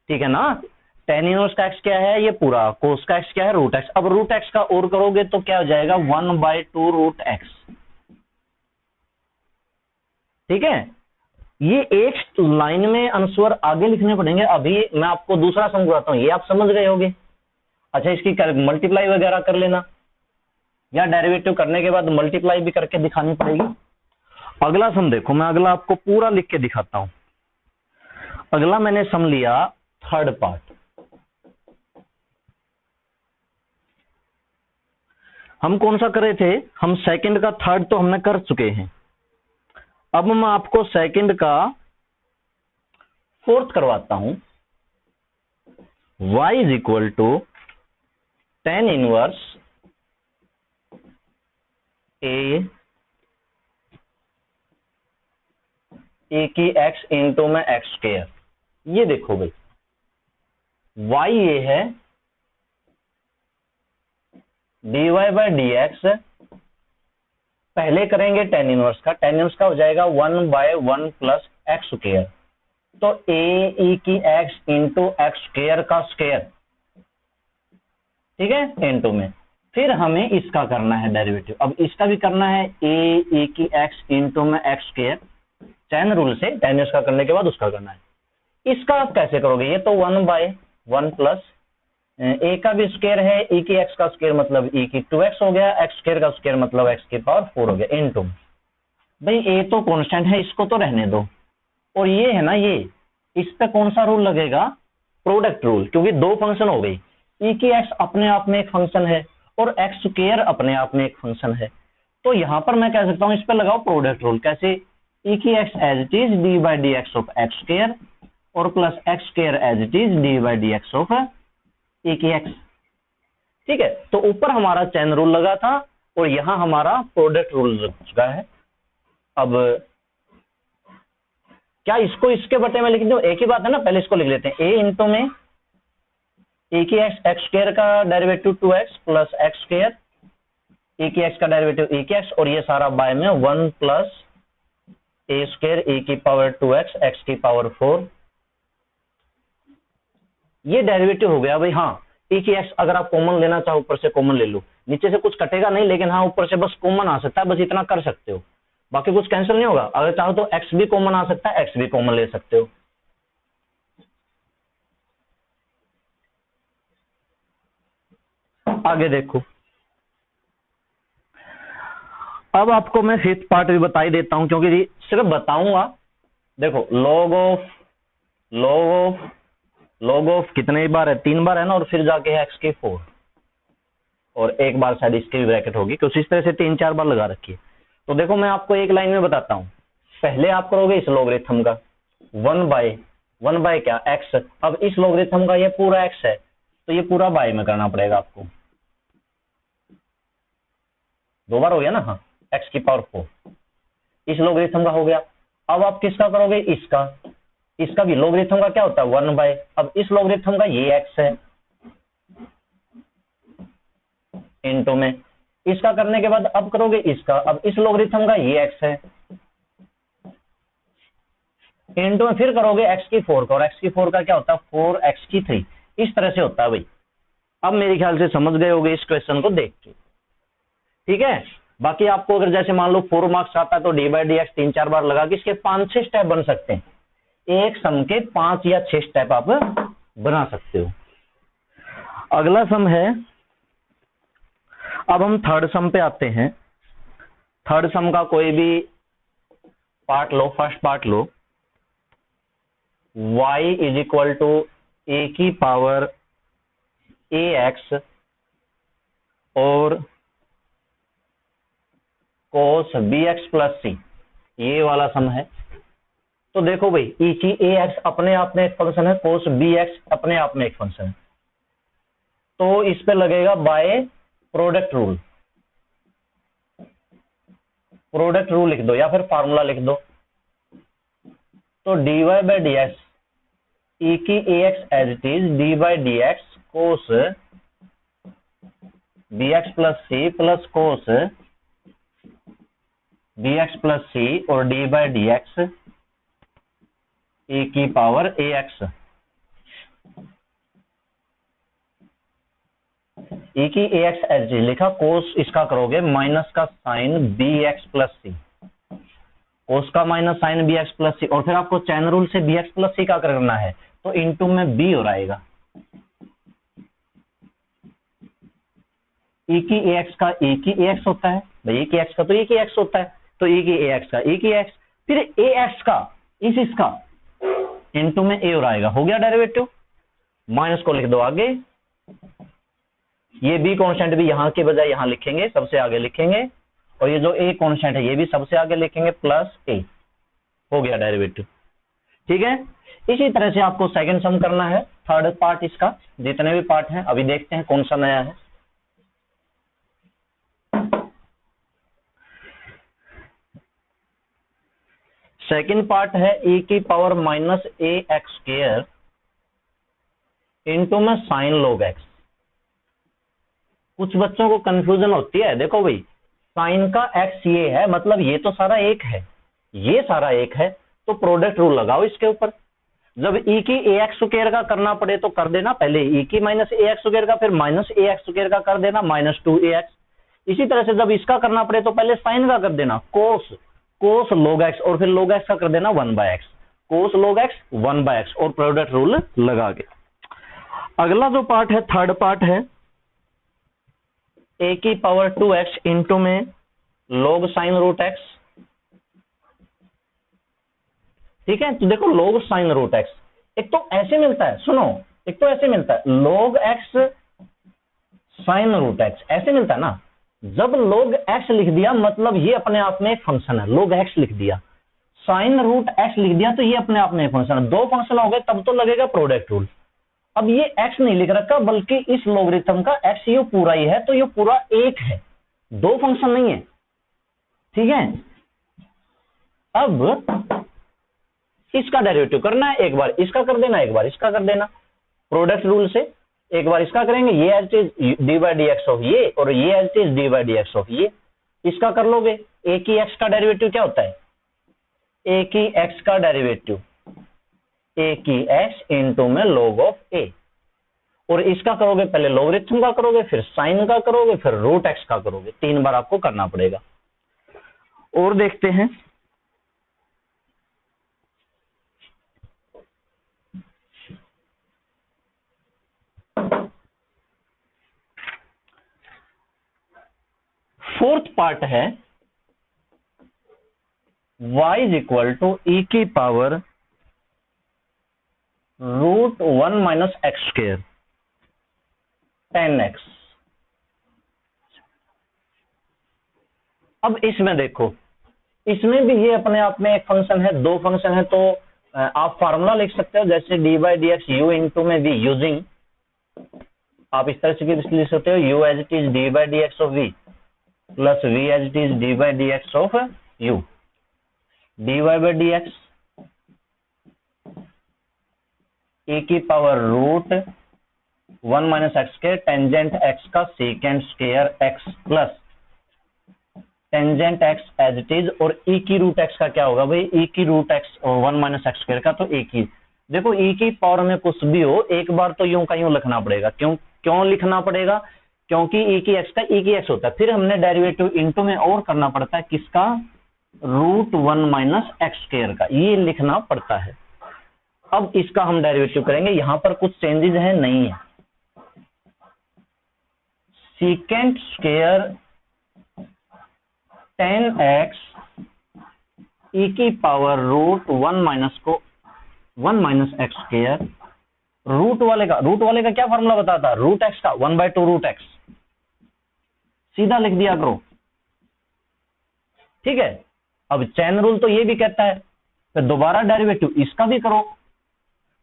ठीक है ना। tan इनवर्स का x क्या है, ये पूरा, कोस का x क्या है, रूट x। अब रूट x का और करोगे तो क्या हो जाएगा, 1/2 रूट x, ठीक है। ये एक लाइन में अनुस्वर आगे लिखने पड़ेंगे। अभी मैं आपको दूसरा समझाता हूं, ये आप समझ गए होगे। अच्छा, इसकी मल्टीप्लाई वगैरह कर लेना, या डेरिवेटिव करने के बाद मल्टीप्लाई भी करके दिखानी पड़ेगी। अगला सम देखो, मैं अगला आपको पूरा लिख के दिखाता हूं। अगला मैंने सम लिया थर्ड पार्ट। हम कौन सा करे थे, हम सेकंड का थर्ड तो हमने कर चुके हैं। अब मैं आपको सेकंड का फोर्थ करवाता हूं। y is equal to tan inverse a की x इंटू में एक्स स्क्वायर। ये देखो भाई, y ये है, dy बाय डी एक्स। पहले करेंगे tan इनवर्स का, tan इनवर्स का हो जाएगा 1/1 प्लस एक्स स्क्वायर, तो ए ई की x इंटू एक्स स्क्वायर का स्क्वायर, ठीक है, इंटू में। फिर हमें इसका करना है डेरिवेटिव। अब इसका भी करना है, ए ई की x इंटू में एक्स स्क्वायर, चैन रूल से tan इनवर्स का करने के बाद उसका करना है। इसका आप कैसे करोगे, ये तो 1/1 प्लस ए का भी स्क्वायर है, ई की एक्स का स्क्वायर मतलब ई की 2x हो गया, एक्स स्क्वायर का स्क्वायर मतलब एक्स की पावर 4 हो गया, इनटू भाई ए तो कांस्टेंट है, इसको तो रहने दो। और ये है ना, ये इस पे कौन सा रूल लगेगा, प्रोडक्ट रूल, क्योंकि दो फंक्शन हो गई। ई की एक्स अपने आप में एक फंक्शन है और एक्स स्क्वायर अपने आप में एक फंक्शन है, तो यहां पर मैं कह सकता हूं इस पे लगाओ प्रोडक्ट रूल। कैसे, ई की x as it is d by d x of x square और plus x square as it is d by d x of a की एक्स, ठीक है। तो ऊपर हमारा चैन रूल लगा था और यहां हमारा प्रोडक्ट रूल लग चुका है। अब क्या इसको इसके बटे में लिख दो, एक ही बात है ना, पहले इसको लिख लेते हैं। ए इंटू में ए की एक्स, एक्स स्क्वायर का derivative 2x plus x square, a की एक्स का डेरिवेटिव ए की एक्स, और ये सारा बाय में 1 प्लस ए स्क्वायर ए की पावर 2x एक्स की पावर 4। ये डेरिवेटिव हो गया भाई। हाँ, ए की एक्स अगर आप कॉमन लेना चाहो ऊपर से कॉमन ले लो, नीचे से कुछ कटेगा नहीं, लेकिन हाँ ऊपर से बस कॉमन आ सकता है, बस इतना कर सकते हो, बाकी कुछ कैंसिल नहीं होगा। अगर चाहो तो एक्स भी कॉमन आ सकता है, एक्स भी कॉमन ले सकते हो। आगे देखो, अब आपको मैं फिफ्थ पार्ट भी बता ही देता हूं, क्योंकि सिर्फ बताऊंगा। देखो, लॉग ऑफ कितने बार है, 3 बार है ना, और फिर जाके है एक्स की 4, और एक बार शायद इसकी भी ब्रैकेट होगी, क्योंकि इस तरह से 3-4 बार लगा रखी है। तो देखो, मैं आपको एक लाइन में बताता हूं। पहले आप करोगे इस लॉगरिथम का 1 बाय क्या, एक्स। अब इस लॉगरिथम का ये पूरा एक्स है, तो ये पूरा बाय में करना पड़ेगा आपको। 2 बार हो गया ना, हाँ, एक्स की पावर 4 इस लॉगरिथम का हो गया। अब आप किसका करोगे, इसका भी लॉगरिथम का क्या होता है 1 बाय, अब इस लॉगरिथम का ये एक्स है, इनटू में इसका करने के बाद अब करोगे इसका, अब इस लॉगरिथम का ये एक्स है, इनटू में फिर करोगे एक्स की 4 का, और एक्स की 4 का क्या होता है 4x की 3। इस तरह से होता है भाई। अब मेरे ख्याल से समझ गए होगे इस क्वेश्चन को देख के, ठीक है। बाकी आपको अगर जैसे मान लो 4 मार्क्स आता है तो डी बाई डी एक्स 3-4 बार लगा के इसके 5-6 स्टेप बन सकते हैं। एक सम के 5 या 6 स्टेप आप बना सकते हो। अगला सम है, अब हम थर्ड सम पे आते हैं। थर्ड सम का कोई भी पार्ट लो, फर्स्ट पार्ट लो, y is equal to a की पावर ए एक्स और cos b x plus c, ये वाला सम है। तो देखो भाई, e की ए एक्स अपने आप में एक फंक्शन है, cos बी एक्स अपने आप में एक फंक्शन है, तो इस पे लगेगा by product rule. Product rule लिख दो या फिर फार्मूला लिख दो। तो dy by d x e की a x as it is d by d x cos b x plus c plus cos b x plus c और d by d x a की power a x. A की a x H G लिखा, कोस इसका करोगे minus का sine b x plus c, cos का minus sine b x plus c, और फिर आपको चैन रूल से बी एक्स प्लस सी का करना है, तो इनटू में बी हो आएगा। ई की ए एक्स का ई की ए एक्स होता है भाई, ई की एक्स का तो ई की एक्स होता है, तो ई की ए एक्स का ई की एक्स, फिर ए एक्स का इसका इनटू में ए हो आएगा। हो गया डेरिवेटिव, माइनस को लिख दो आगे, ये बी कॉन्स्टेंट भी यहां के बजाय यहां लिखेंगे, सबसे आगे लिखेंगे, और ये जो ए कॉन्स्टेंट है ये भी सबसे आगे लिखेंगे प्लस ए। हो गया डेरिवेटिव, ठीक है। इसी तरह से आपको सेकंड सम करना है, थर्ड पार्ट इसका, जितने भी पार्ट हैं अभी देखते हैं कौन सा नया है। सेकंड पार्ट है e की पावर माइनस ए एक्स स्क्वायर इंटू में साइन लॉग एक्स। कुछ बच्चों को कंफ्यूजन होती है, देखो भाई साइन का एक्स ये है, मतलब ये तो सारा एक है, ये सारा एक है, तो प्रोडक्ट रूल लगाओ इसके ऊपर। जब e की ए एक्स स्क्वायर का करना पड़े तो कर देना, पहले e की माइनस ए एक्स स्क्वायर का, फिर माइनस ए एक्स स्क्वायर का कर देना, माइनस 2ax। इसी तरह से जब इसका करना पड़े तो पहले साइन का कर देना, कोस log x, और फिर log x का कर देना 1/x, कोस log x 1/x, और प्रोडक्ट रूल लगा के। अगला जो पार्ट है, थर्ड पार्ट है, a की पावर 2x इंटू में log साइन रूट x। ठीक है, तो देखो log साइन रूट x, एक तो ऐसे मिलता है, सुनो, एक तो ऐसे मिलता है log x sine root x, ऐसे मिलता है ना। जब log x लिख दिया मतलब ये अपने आप में एक फंक्शन है, log x लिख दिया, साइन रूट x लिख दिया, तो ये अपने आप में एक फंक्शन है। दो फंक्शन हो गए तब तो लगेगा प्रोडक्ट रूल। अब ये x नहीं लिख रखा, बल्कि इस लोगरिथम का x ये पूरा ही है, तो ये पूरा एक है, दो फंक्शन नहीं है, ठीक है। अब इसका डेरिवेटिव करना है, एक बार इसका कर देना, एक बार इसका कर देना, प्रोडक्ट रूल से एक बार इसका करेंगे, ये as is d by d x of ये, और ये as is d by d x of ये। इसका कर लोगे, ए की एक्स का डेरिवेटिव क्या होता है, ए की एक्स का डेरिवेटिव ए की एक्स इंटू में log ऑफ ए, और इसका करोगे पहले लोगरिथम का करोगे, फिर साइन का करोगे, फिर रूट एक्स का करोगे, 3 बार आपको करना पड़ेगा। और देखते हैं, फोर्थ पार्ट है y is equal to e की power root 1 minus x square 10x। अब इसमें देखो, इसमें भी ये अपने आप में एक फंक्शन है, दो फंक्शन है, तो आप फार्मूला लिख सकते हो, जैसे d by d x u into में वी, यूजिंग, आप इस तरह से लिख सकते हो, u as it is d by d x of v plus v as it is d by d x of u, d y by d x a की power root 1 minus x square tangent x का second square x plus tangent x as it is, और e की root x का क्या होगा भाई, ई की root x और 1 माइनस एक्स स्क्वायर का, तो ए की, देखो ई की पावर में कुछ भी हो, एक बार तो यूं का यूं लिखना पड़ेगा। क्यों लिखना पड़ेगा, क्योंकि ई की एक्स का ई की एक्स होता है, फिर हमने डेरिवेटिव इनटू में और करना पड़ता है, किसका, रूट 1 माइनस एक्स स्क्वायर का, ये लिखना पड़ता है। अब इसका हम डेरिवेटिव करेंगे, यहां पर कुछ चेंजेस है, नहीं है, सीकेंट स्क्वायर 10x e की power root 1 minus x square. Root वाले का क्या फॉर्मूला बताता है? रूट एक्स का 1/2 रूट एक्स, सीधा लिख दिया करो, ठीक है। अब चैन रूल तो ये भी कहता है, फिर दोबारा डेरिवेटिव इसका भी करो।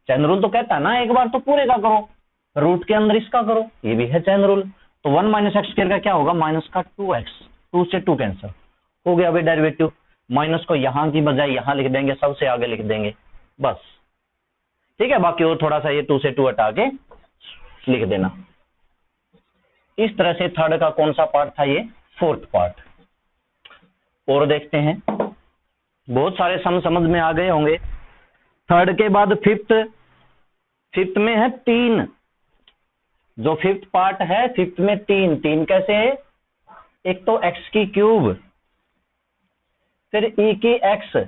चैन रूल तो कहता है ना एक बार तो पूरे का करो, रूट के अंदर इसका करो, ये भी है चैन रूल। तो 1 माइनस एक्स स्क्वायर का क्या होगा? माइनस का 2x, 2 से 2 कैंसिल हो गया भाई डेरिवेटिव। माइनस को यहां की बजाय यहां लिख देंगे, सबसे आगे लिख देंगे बस, ठीक है। बाकी वो थोड़ा सा ये 2 से 2 हटा के लिख देना। इस तरह से थर्ड का कौन सा पार्ट था? ये फोर्थ पार्ट। और देखते हैं, बहुत सारे समझ में आ गए होंगे। थर्ड के बाद फिफ्थ में है 3। जो फिफ्थ पार्ट है, फिफ्थ में 3 कैसे है? एक तो x की क्यूब, फिर e की x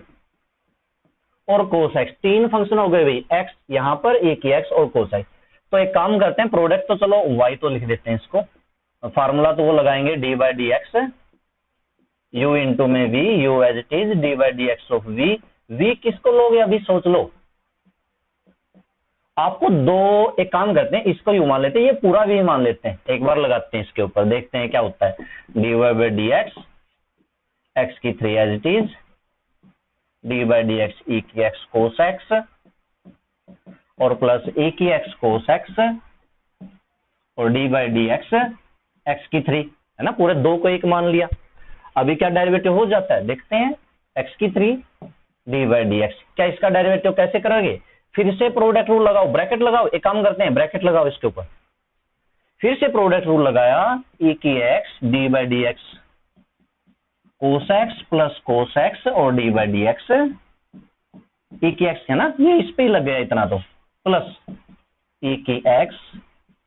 और cos x, 3 फंक्शन हो गए भाई। x यहां पर, e की x और cos x। तो एक काम करते हैं, प्रोडक्ट तो चलो y तो लिख देते हैं इसको, फार्मूला तो वो लगाएंगे d by d x, u into में v, u as it is, d by d x of v किसको लोगे अभी सोच लो। आपको दो, एक काम करते हैं, इसको यू मान लेते हैं, ये पूरा v मान लेते हैं, एक बार लगाते हैं इसके ऊपर, देखते हैं क्या होता है। D y by d x, x की 3 as it is, d by d x e की एक्स कोस एक्स और प्लस ए की एक्स कोस एक्स और d by d x x की 3, है ना। पूरे दो को एक मान लिया। अभी क्या डेरिवेटिव हो जाता है देखते हैं। एक्स की 3 डी बाई डी एक्स, क्या इसका डेरिवेटिव कैसे करोगे? फिर से प्रोडक्ट रूल लगाओ, ब्रैकेट लगाओ, एक काम करते हैं ब्रैकेट लगाओ इसके ऊपर, फिर से प्रोडक्ट रूल लगाया, ई की x d by d x cos x plus cos x और d by d x, e की एक्स है ना, ये इस पे ही लग गया इतना, तो प्लस ई की एक्स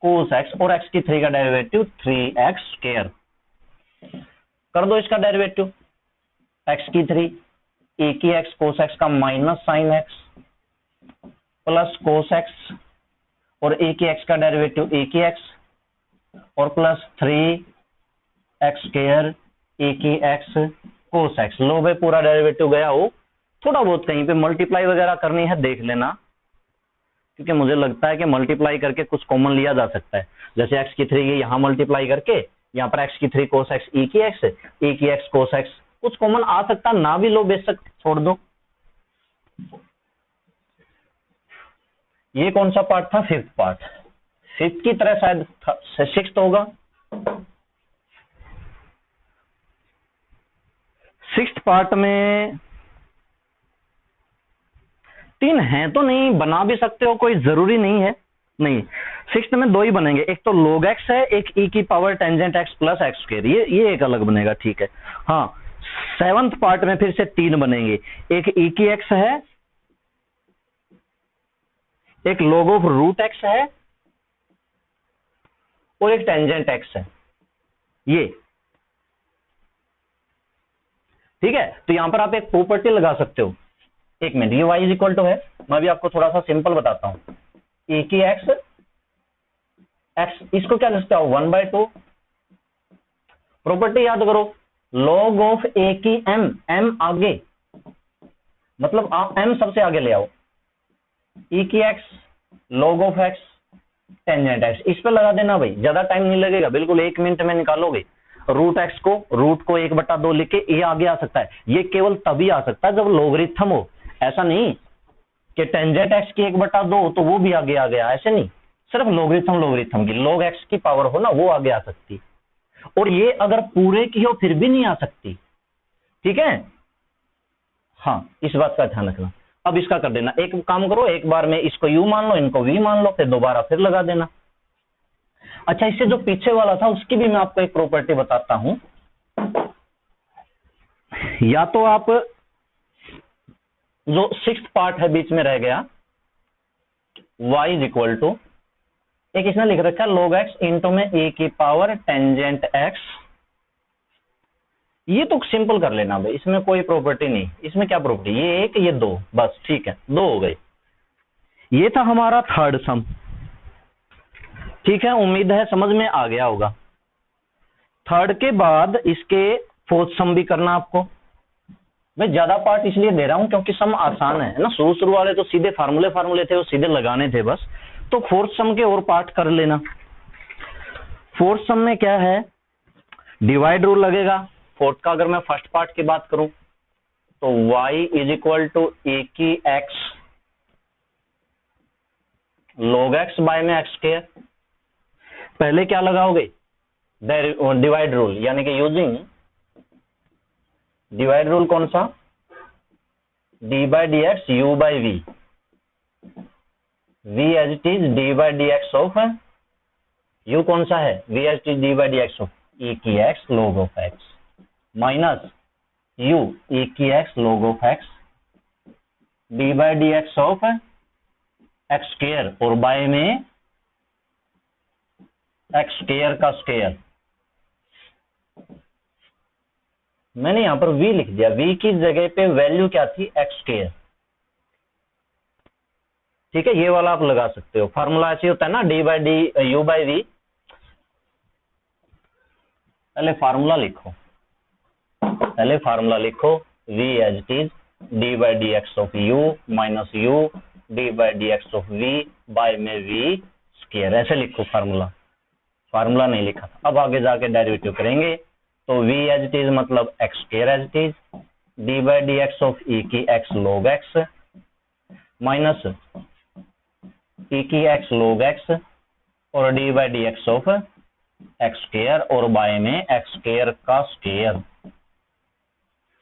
कोस एक्स और एक्स की 3 का डेरिवेटिव 3x स्क्वायर। कर दो इसका डेरिवेटिव, एक्स की 3 ए की एक्स कोस एक्स का minus sine x plus cos x और ए की एक्स का डेरिवेटिव ए की एक्स और प्लस 3x स्क्वायर ए की एक्स कोस एक्स। लो भाई पूरा डेरिवेटिव गया हो। थोड़ा बहुत कहीं पे मल्टीप्लाई वगैरह करनी है देख लेना, क्योंकि मुझे लगता है कि मल्टीप्लाई करके कुछ कॉमन लिया जा सकता है। जैसे एक्स की 3 यहां मल्टीप्लाई करके, यहाँ पर एक्स की 3 कोस एक्स ई की एक्स कोस एक्स, कुछ कॉमन आ सकता, ना भी लो बेशक छोड़ दो। ये कौन सा पार्ट था? Fifth part. फिफ्थ की तरह शायद सिक्स्थ होगा। सिक्स्थ पार्ट में 3 हैं तो नहीं, बना भी सकते हो, कोई जरूरी नहीं है। नहीं, सिक्स्थ में 2 ही बनेंगे, एक तो log x है, एक e की power tangent x plus x square, ये एक अलग बनेगा, ठीक है। हाँ, सेवंथ पार्ट में फिर से 3 बनेंगे, एक e की x है, एक log ऑफ रूट x है और एक टेंजेंट x है, ये ठीक है। तो यहां पर आप एक प्रॉपर्टी लगा सकते हो। एक मिनट, ये y इज इक्वल टू है, मैं भी आपको थोड़ा सा सिंपल बताता हूं। ए की एक्स, इसको क्या लिखता हूं? 1/2। प्रॉपर्टी याद करो, log ऑफ ए की m आगे, मतलब आप m सबसे आगे ले आओ, e की x log of x tangent x, इस पे लगा देना भाई, ज्यादा टाइम नहीं लगेगा, बिल्कुल 1 मिनट में निकालोगे। रूट को 1/2 लिख के ये आगे आ सकता है। ये केवल तभी आ सकता है जब लोगरिथम हो, ऐसा नहीं कि टेंजेंट x की 1/2 तो वो भी आगे आ गया, ऐसे नहीं। सिर्फ लोगरिथम की log x की पावर हो ना, वो आगे आ सकती। और ये अगर पूरे की हो फिर भी नहीं आ सकती, ठीक है। हाँ, इस बात का ध्यान रखना। अब इसका कर देना, एक काम करो, एक बार में इसको u मान लो, इनको v मान लो, फिर दोबारा फिर लगा देना। अच्छा, इससे जो पीछे वाला था उसकी भी मैं आपको एक प्रॉपर्टी बताता हूं। या तो आप जो सिक्स्थ पार्ट है बीच में रह गया, y इज इक्वल टू, एक इसने लिख रखा है log x इंटू में e की पावर टेंजेंट x। ये तो सिंपल कर लेना भाई, इसमें कोई प्रॉपर्टी नहीं। इसमें क्या प्रॉपर्टी? ये 1 ये 2, बस ठीक है, 2 हो गए। ये था हमारा थर्ड सम, ठीक है। उम्मीद है समझ में आ गया होगा। थर्ड के बाद इसके फोर्थ सम भी करना आपको। मैं ज्यादा पार्ट इसलिए दे रहा हूं क्योंकि सम आसान है ना, शुरू वाले तो सीधे फार्मूले थे, वो सीधे लगाने थे बस। तो फोर्थ सम के और पार्ट कर लेना। फोर्थ सम में क्या है, डिवाइड रूल लगेगा। फोर्थ का अगर मैं फर्स्ट पार्ट की बात करूं तो y is equal to a की x log x बाय में x स्क्वायर। पहले क्या लगाओगे, डिवाइड रूल, यानी कि यूजिंग डिवाइड रूल कौन सा, d by d x u by v, v as it is d by d x of u कौन सा है, v as it is d by d x of a की x log of x minus u a की x log of x d by d x of x square और by में x square का square. मैंने यहां पर v लिख दिया, v की जगह पे वैल्यू क्या थी, एक्स स्क्वायर। ठीक है, ये वाला आप लगा सकते हो। फार्मूला ऐसे होता है ना, d by d u by v. पहले फार्मूला लिखो, v as it is d by d x of u minus u d by d x of v by में v स्क्वायर, ऐसे लिखो फार्मूला नहीं लिखा था। अब आगे जाके डेरिवेटिव करेंगे तो v एज इट इज मतलब x square as it is d by d x of e की x log x minus e की x log x और d by d x of x square और by में x square का square.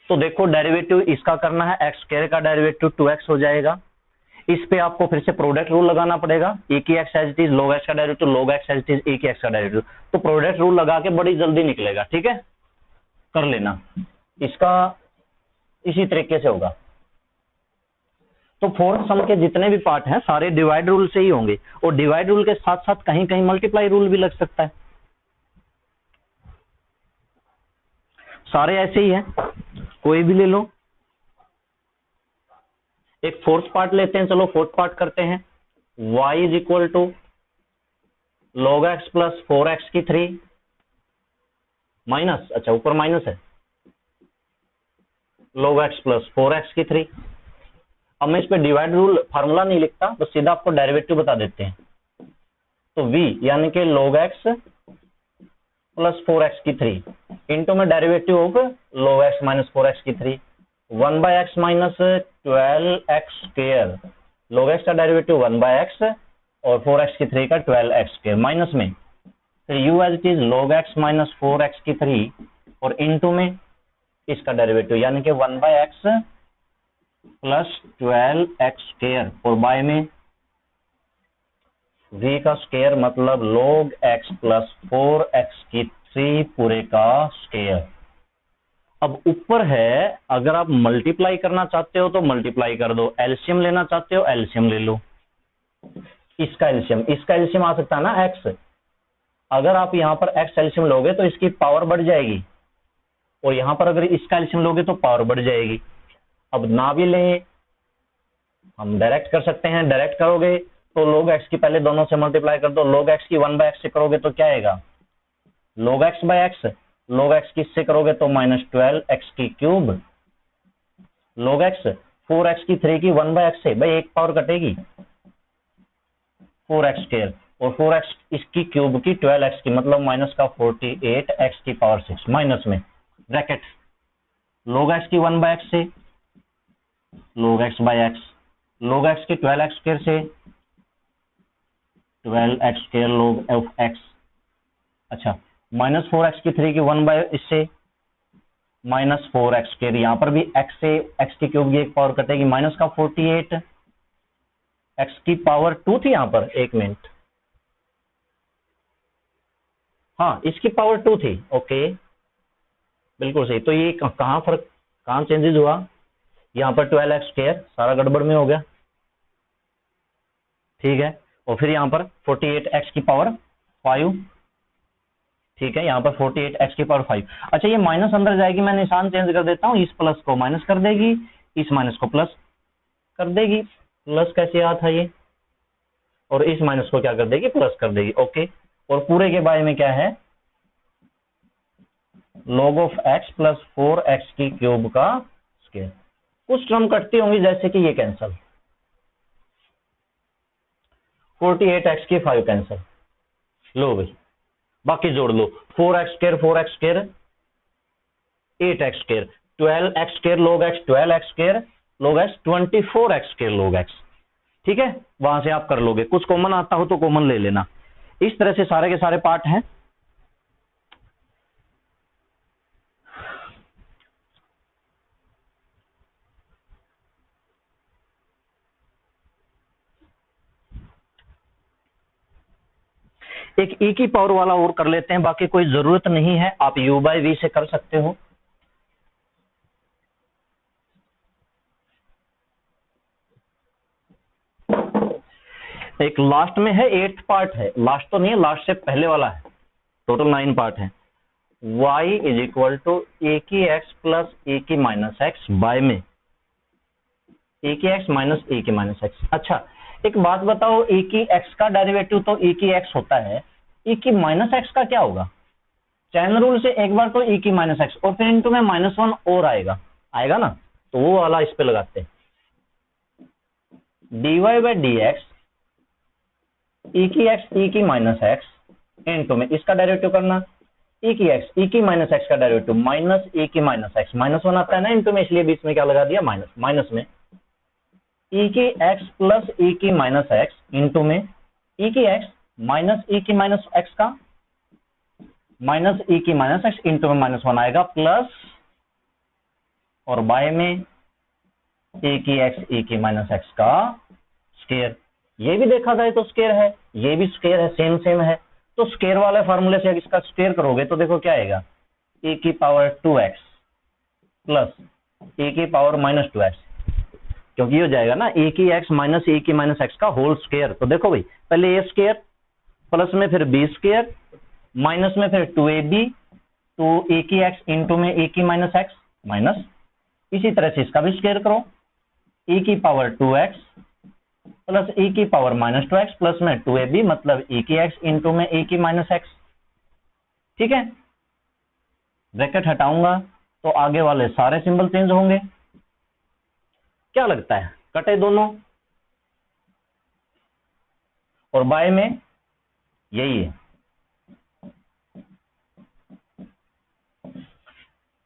तो देखो derivative इसका करना है, एक्स स्क्वायर का डेरिवेटिव 2x हो जाएगा। इस पे आपको फिर से प्रोडक्ट रूल लगाना पड़ेगा, e की x as it is log x का derivative log x as it is e की x का डेरिवेटिव। तो प्रोडक्ट रूल लगा के बड़ी जल्दी निकलेगा। ठीक है, कर लेना, इसका इसी तरीके से होगा। तो फोर्थ सम के जितने भी पार्ट हैं सारे डिवाइड रूल से ही होंगे, और डिवाइड रूल के साथ साथ कहीं कहीं मल्टीप्लाई रूल भी लग सकता है। सारे ऐसे ही हैं, कोई भी ले लो। एक फोर्थ पार्ट लेते हैं, चलो फोर्थ पार्ट करते हैं। y is equal to log x plus 4x की 3 माइनस, अच्छा ऊपर माइनस है, log x प्लस 4x की 3। अब मैं इस पे डिवाइड रूल फार्मूला नहीं लिखता, तो सीधा आपको डेरिवेटिव बता देते हैं। तो v यानी कि log x प्लस 4x की 3 इंटू में derivative of log x minus 4x की 3 1 by x minus 12x square. log x का डेरिवेटिव 1 बाय एक्स और 4x की 3 का 12x स्क्वायर माइनस में फिर u as it is log x minus 4x की 3 और इनटू में इसका डेरिवेटिव यानी कि 1 by x plus 12x square और बाय में v का स्क्वायर मतलब log x प्लस 4x की 3 पूरे का स्क्वायर। अब ऊपर है, अगर आप मल्टीप्लाई करना चाहते हो तो मल्टीप्लाई कर दो, एलसीएम लेना चाहते हो एलसीएम ले लो। इसका एलसीएम आ सकता है ना x। अगर आप यहां पर x एलसीएम लोगे तो इसकी पावर बढ़ जाएगी, और यहां पर अगर इसका एलसीएम लोगे तो पावर बढ़ जाएगी। अब ना भी लें, हम डायरेक्ट कर सकते हैं। डायरेक्ट करोगे तो log x की पहले दोनों से मल्टीप्लाई कर दो, log x की 1 बाय एक्स से करोगे तो क्या आएगा, log x by x. log x किससे करोगे तो माइनस 12x की क्यूब, log x 4x की 3 की 1 बाय एक्स से, भाई एक पावर कटेगी 4x स्क्वायर और 4x इसकी क्यूब की 12x की मतलब माइनस का 48x की पावर 6 माइनस में ब्रैकेट log x की 1 बाय एक्स से log x by x, log x की 12x स्क्वायर से 12x square log of x। अच्छा, माइनस 4x की 3 की 1 बाय इससे माइनस 4x स्क्वायर, यहां पर भी x से x की क्यूब की एक पावर कटेगी माइनस का 48 x की पावर 2 थी यहां पर, एक मिनट, हाँ इसकी पावर 2 थी, ओके बिल्कुल सही। तो ये कहां फर्क, कहां चेंजेस हुआ, यहां पर 12x स्क्वायर सारा गड़बड़ में हो गया, ठीक है, और फिर यहां पर 48x की पावर 5, ठीक है, यहाँ पर 48x की पावर 5। अच्छा ये माइनस अंदर जाएगी, मैं निशान चेंज कर देता हूँ, इस प्लस को माइनस कर देगी, इस माइनस को प्लस कर देगी। प्लस कैसे आता था ये, और इस माइनस को क्या कर देगी, प्लस कर देगी, ओके। और पूरे के बारे में क्या है, log of x plus 4x की क्यूब का स्क्वायर। कुछ टर्म कटती होंगी जैसे कि ये कैंसल, 48x की 5 कैंसल, लो भाई बाकी जोड़ लो, 4x square 8x square, 12x square log x 12x square log x 24x square log x। ठीक है, वहां से आप कर लोगे, कुछ कॉमन आता हो तो कॉमन ले लेना। इस तरह से सारे के सारे पार्ट हैं। एक e की पावर वाला और कर लेते हैं, बाकी कोई जरूरत नहीं है, आप u बाई वी से कर सकते हो। एक लास्ट में है, 8th पार्ट है, लास्ट तो नहीं है, लास्ट से पहले वाला है, टोटल 9 पार्ट है। y is equal to a की एक्स प्लस ए की माइनस एक्स बाय में ए की एक्स माइनस ए की माइनस एक्स। अच्छा एक बात बताओ, ए की एक्स का डेरिवेटिव तो ए की एक्स होता है, ए की माइनस एक्स का क्या होगा? चैन रूल से एक बार तो ए की माइनस एक्स और फिर इनटू में -1 और आएगा ना, तो वो वाला इस पे लगाते हैं। dy by d x e की माइनस एक्स इनटू में इसका डेरिवेटिव करना, e की माइनस एक्स का डेरिवेटिव माइनस ए की माइनस एक्स, -1 आता है ना इनटू में, इसलिए बीच में क्या लगा दिया माइनस में e की एक्स प्लस e की माइनस एक्स इनटू में e की एक्स माइनस e की माइनस एक्स का माइनस e की माइनस एक्स इनटू में -1 आएगा प्लस, और बाय में e की एक्स e की माइनस एक्स का स्क्वायर। ये भी देखा जाए तो स्क्वायर है, ये भी स्क्वायर है, सेम है, तो स्क्वायर वाले फार्मूले से इसका स्क्वायर करोगे तो देखो क्या आएगा, e की पावर 2x प्लस e की पावर -2x, क्योंकि ये हो जाएगा ना ए की एक्स माइनस ए की माइनस एक्स का होल स्क्वायर। तो देखो भाई पहले ए स्क्वायर प्लस में फिर बी स्क्वायर माइनस में फिर 2ab, तो ए की एक्स इंटू में ए की माइनस एक्स माइनस, इसी तरह से इसका भी स्क्वायर करो, e की पावर 2x प्लस e की पावर -2x प्लस में 2ab मतलब e की x इंटू में e की माइनस एक्स। ठीक है, ब्रैकेट हटाऊंगा तो आगे वाले सारे सिंबल चेंज होंगे। क्या लगता है कटे दोनों, और बाय में यही है,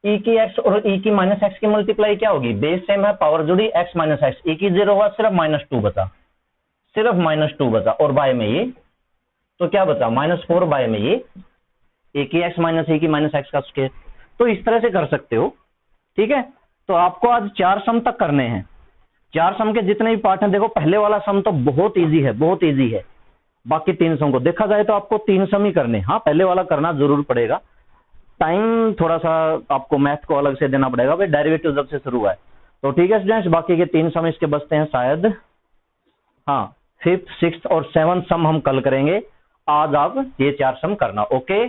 e की x और e की माइनस एक्स की मल्टीप्लाई क्या होगी, बेस सेम है, पावर जुड़ी, x माइनस एक्स, e की 0 हुआ, सिर्फ -2 बचा, और बाय में ये, तो क्या बचा -4 बाय में ये ए की एक्स माइनस ए की माइनस एक्स का स्क्वायर। तो इस तरह से कर सकते हो। ठीक है, तो आपको आज 4 सम तक करने हैं, 4 सम के जितने भी पार्ट हैं, देखो पहले वाला सम तो बहुत इजी है, बाकी 3 सम को देखा जाए तो आपको 3 सम ही करने। हाँ पहले वाला करना जरूर पड़ेगा, टाइम थोड़ा सा आपको मैथ को अलग से देना पड़ेगा भाई, डेरिवेटिव जब से शुरू हुआ है। तो ठीक है स्टूडेंट्स, बाकी के 3 सम इसके बचते हैं शायद, हाँ 5th 6th और 7th सम हम कल करेंगे, आज आप ये 4 सम करना। ओके।